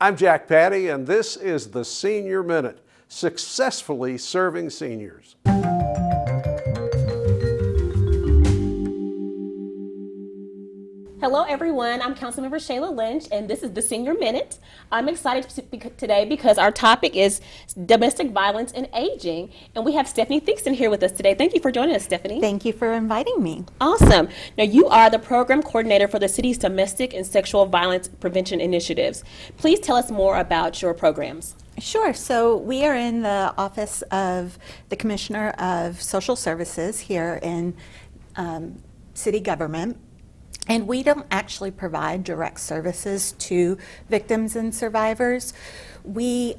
I'm Jack Patty, and this is the Senior Minute, successfully serving seniors. Hello everyone, I'm Councilmember Shayla Lynch and this is the Senior Minute. I'm excited to speak today because our topic is domestic violence and aging, and we have Stephanie Theakston here with us today. Thank you for joining us, Stephanie. Thank you for inviting me. Awesome. Now you are the program coordinator for the city's domestic and sexual violence prevention initiatives. Please tell us more about your programs. Sure. So we are in the office of the Commissioner of Social Services here in city government. And we don't actually provide direct services to victims and survivors. We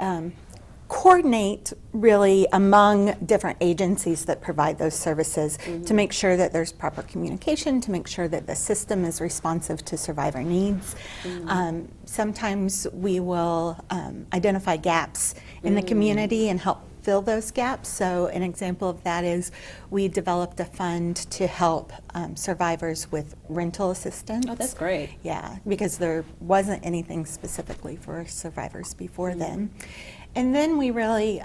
coordinate really among different agencies that provide those services to make sure that there's proper communication, to make sure that the system is responsive to survivor needs. Sometimes we will identify gaps in the community and help fill those gaps. So an example of that is we developed a fund to help survivors with rental assistance. Oh, that's great. Yeah, because there wasn't anything specifically for survivors before then. And then we really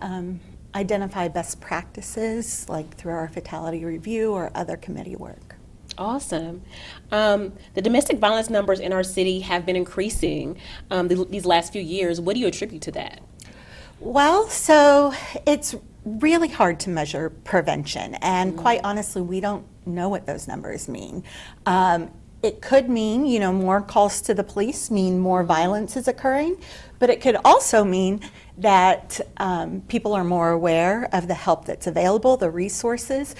identify best practices, like through our fatality review or other committee work. Awesome. The domestic violence numbers in our city have been increasing these last few years. What do you attribute to that? Well, so it's really hard to measure prevention, and quite honestly, we don't know what those numbers mean. It could mean, more calls to the police mean more violence is occurring, but it could also mean that people are more aware of the help that's available, the resources.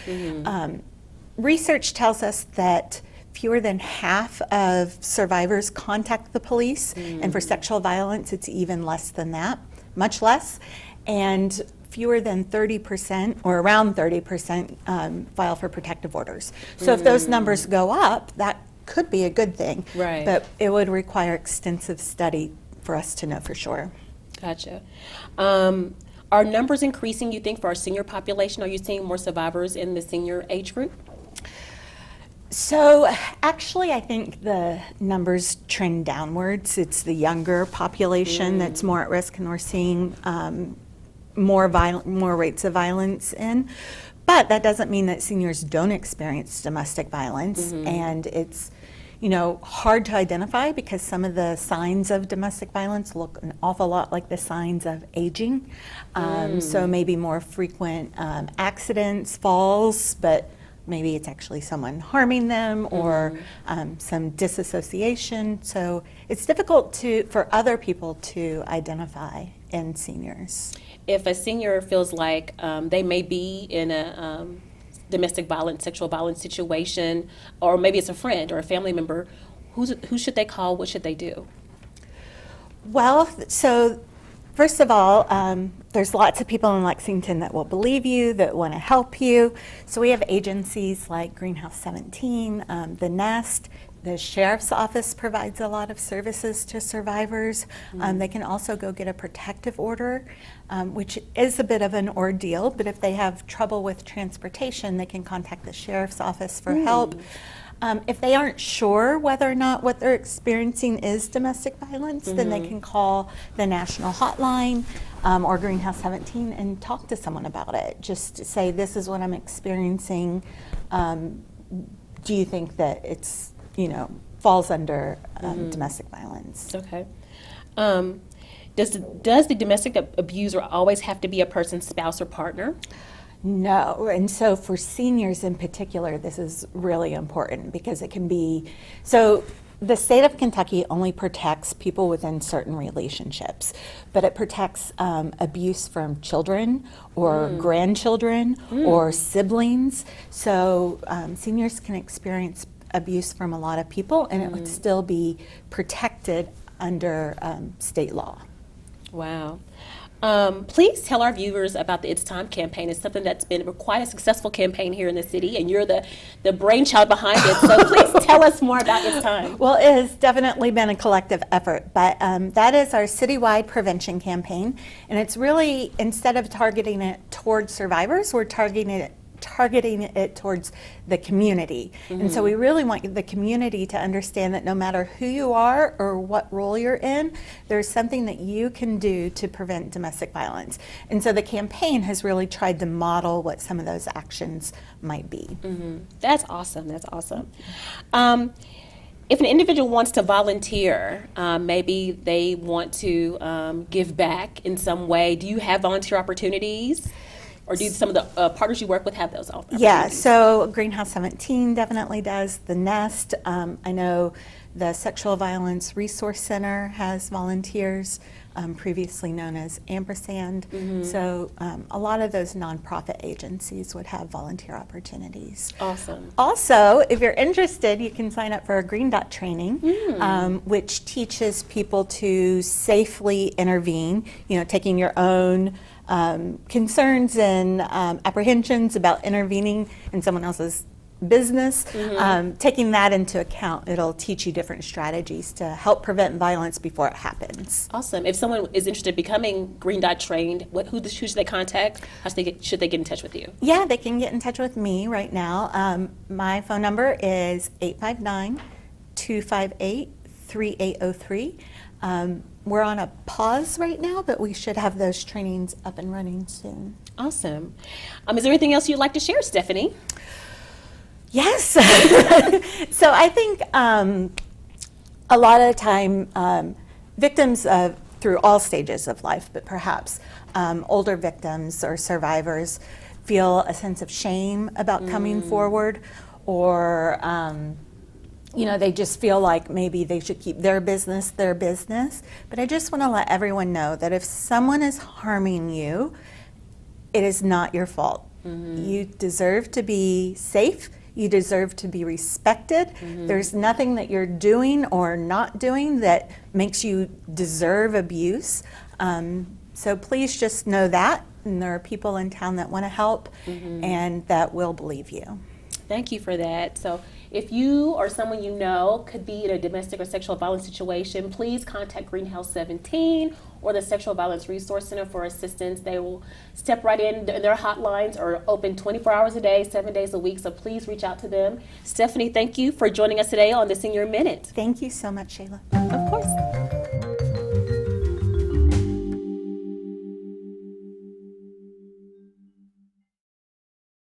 Research tells us that fewer than half of survivors contact the police, and for sexual violence, it's even less than that. Much less, and fewer than 30% or around 30% file for protective orders. So if those numbers go up, that could be a good thing, right? But it would require extensive study for us to know for sure. Gotcha. Are numbers increasing, you think, for our senior population? Are you seeing more survivors in the senior age group? So actually, I think the numbers trend downwards. It's the younger population that's more at risk, and we're seeing more rates of violence in. But that doesn't mean that seniors don't experience domestic violence, and it's hard to identify because some of the signs of domestic violence look an awful lot like the signs of aging. So maybe more frequent accidents, falls, but maybe it's actually someone harming them or some disassociation. So it's difficult for other people to identify in seniors. If a senior feels like they may be in a domestic violence, sexual violence situation, or maybe it's a friend or a family member, who should they call? What should they do? Well, so first of all, there's lots of people in Lexington that will believe you, that want to help you. So we have agencies like Greenhouse 17, the Nest. The Sheriff's Office provides a lot of services to survivors. They can also go get a protective order, which is a bit of an ordeal, but if they have trouble with transportation, they can contact the Sheriff's Office for help. If they aren't sure whether or not what they're experiencing is domestic violence, then they can call the national hotline or Greenhouse 17 and talk to someone about it. Just to say, this is what I'm experiencing. Do you think that it's, falls under domestic violence? Okay. Does the domestic abuser always have to be a person's spouse or partner? No, and so for seniors in particular, this is really important because it can be, so the state of Kentucky only protects people within certain relationships, but it protects abuse from children or grandchildren or siblings. So seniors can experience abuse from a lot of people, and it would still be protected under state law. Wow. Please tell our viewers about the It's Time campaign. It's something that's been quite a successful campaign here in the city, and you're the brainchild behind it. So please tell us more about It's Time. Well, it has definitely been a collective effort, but that is our citywide prevention campaign, and it's really, instead of targeting it toward survivors, we're targeting it targeting it towards the community. And so we really want the community to understand that no matter who you are or what role you're in, there's something that you can do to prevent domestic violence. And so the campaign has really tried to model what some of those actions might be. That's awesome. That's awesome. If an individual wants to volunteer, maybe they want to give back in some way, do you have volunteer opportunities? Or do some of the partners you work with have those opportunities? Yeah, so Greenhouse 17 definitely does. The Nest, I know the Sexual Violence Resource Center has volunteers, previously known as Ampersand. So a lot of those nonprofit agencies would have volunteer opportunities. Awesome. Also, if you're interested, you can sign up for a Green Dot training, which teaches people to safely intervene, taking your own concerns and apprehensions about intervening in someone else's business, taking that into account. It'll teach you different strategies to help prevent violence before it happens. Awesome. If someone is interested in becoming Green Dot trained, who should they contact? How should they get in touch with you? Yeah, they can get in touch with me right now. My phone number is 859-258-3803. We're on a pause right now, but we should have those trainings up and running soon. Awesome. Is there anything else you'd like to share, Stephanie? Yes. So I think a lot of the time victims through all stages of life, but perhaps older victims or survivors feel a sense of shame about coming forward, or they just feel like maybe they should keep their business. But I just want to let everyone know that if someone is harming you, it is not your fault. You deserve to be safe. You deserve to be respected. There's nothing that you're doing or not doing that makes you deserve abuse. So please just know that. And there are people in town that want to help and that will believe you. Thank you for that. So if you or someone you know could be in a domestic or sexual violence situation, please contact Greenhouse 17 or the Sexual Violence Resource Center for assistance. They will step right in. Their hotlines are open 24 hours a day, 7 days a week, so please reach out to them. Stephanie, thank you for joining us today on the Senior Minute. Thank you so much, Shayla. Of course.